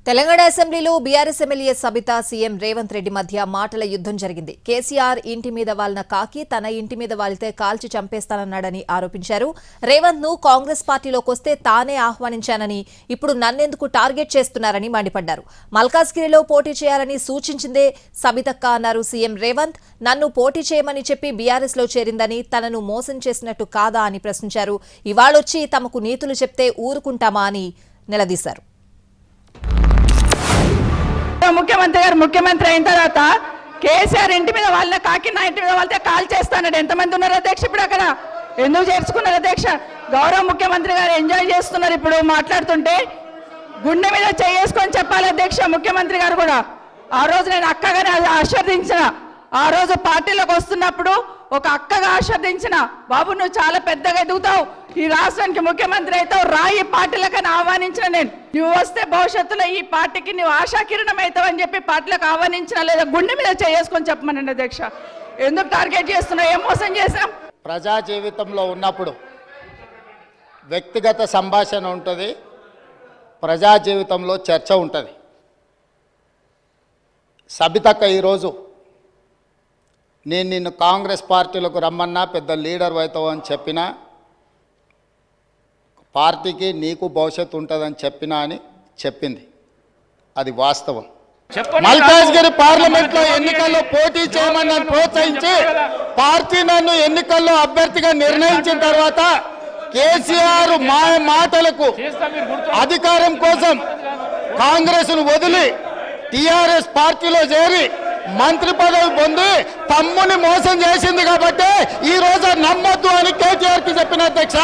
తెలంగాణ అసెంబ్లీలో BRS MLA Sabitha CM Revanth Reddy మధ్య మాటల యుద్ధం జరిగింది. కేసీఆర్ ఇంటి మీద వాలిన కాకి తన ఇంటి మీద వాలితే కాల్చి చంపేస్తానన్నాడని ఆరోపించారు. రేవంత్ ను కాంగ్రెస్ పార్టీలోకి వస్తే తానే ఆహ్వానించానని, ఇప్పుడు నన్నెందుకు టార్గెట్ చేస్తున్నారని మండిపడ్డారు. మల్కాజ్గిరిలో పోటీ చేయాలని సూచించిందే సబితక్క అన్నారు సీఎం రేవంత్. నన్ను పోటీ చేయమని చెప్పి బీఆర్ఎస్ లో చేరిందని, తనను మోసం చేసినట్టు కాదా అని ప్రశ్నించారు. ఇవాళొచ్చి తమకు నీతులు చెప్తే ఊరుకుంటామా అని నిలదీశారు. ముఖ్యమంత్రి గారు ముఖ్యమంత్రి అయిన తర్వాత కేసీఆర్ ఇంటి మీద వాళ్ళ కాకి నా ఇంటి మీద వాళ్ళతే కాల్ చేస్తానని ఎంతమంది ఉన్నారు అధ్యక్ష? ఇప్పుడు అక్కడ ఎందుకు చేర్చుకున్నారు అధ్యక్ష? గౌరవ ముఖ్యమంత్రి గారు ఎంజాయ్ చేస్తున్నారు. ఇప్పుడు మాట్లాడుతుంటే గుండె మీద చేసుకొని చెప్పాలి అధ్యక్ష. ముఖ్యమంత్రి గారు కూడా ఆ రోజు నేను అక్కగానే ఆశీర్వదించిన, ఆ రోజు పార్టీలోకి వస్తున్నప్పుడు ఒక అక్కగా ఆశీర్వదించిన, బాబు నువ్వు చాలా పెద్దగా ఎదుగుతావు, ఈ రాష్ట్రానికి ముఖ్యమంత్రి అవుతావు, రాయి పార్టీలకని ఆహ్వానించిన నేను. నువ్వు వస్తే భవిష్యత్తులో ఈ పార్టీకి నువ్వు ఆశాకిరణం అవుతావు అని చెప్పి పార్టీలకు ఆహ్వానించిన, లేదా గుండె మీద చేసుకొని చెప్పమనండి అధ్యక్ష. ఎందుకు టార్గెట్ చేస్తున్నావు? ఏం మోసం చేశాం? ప్రజా జీవితంలో ఉన్నప్పుడు వ్యక్తిగత సంభాషణ ఉంటుంది, ప్రజా జీవితంలో చర్చ ఉంటుంది. సబితక్క ఈరోజు నేను నిన్ను కాంగ్రెస్ పార్టీలకు రమ్మన్నా పెద్ద లీడర్ అవుతావు అని చెప్పినా, పార్టీకి నీకు భవిష్యత్తు ఉంటుందని చెప్పినా అని చెప్పింది. అది వాస్తవం. మల్కాజ్గిరి పార్లమెంట్లో ఎన్నికల్లో పోటీ చేయమని నన్ను ప్రోత్సహించి పార్టీ నన్ను ఎన్నికల్లో అభ్యర్థిగా నిర్ణయించిన తర్వాత కేసీఆర్ మాటలకు అధికారం కోసం కాంగ్రెస్ను వదిలి టీఆర్ఎస్ పార్టీలో చేరి మంత్రి పదవి పొంది తమ్ముని మోసం చేసింది కాబట్టి ఈ రోజు నమ్మొద్దు అని కేటీఆర్కి చెప్పిన అధ్యక్ష.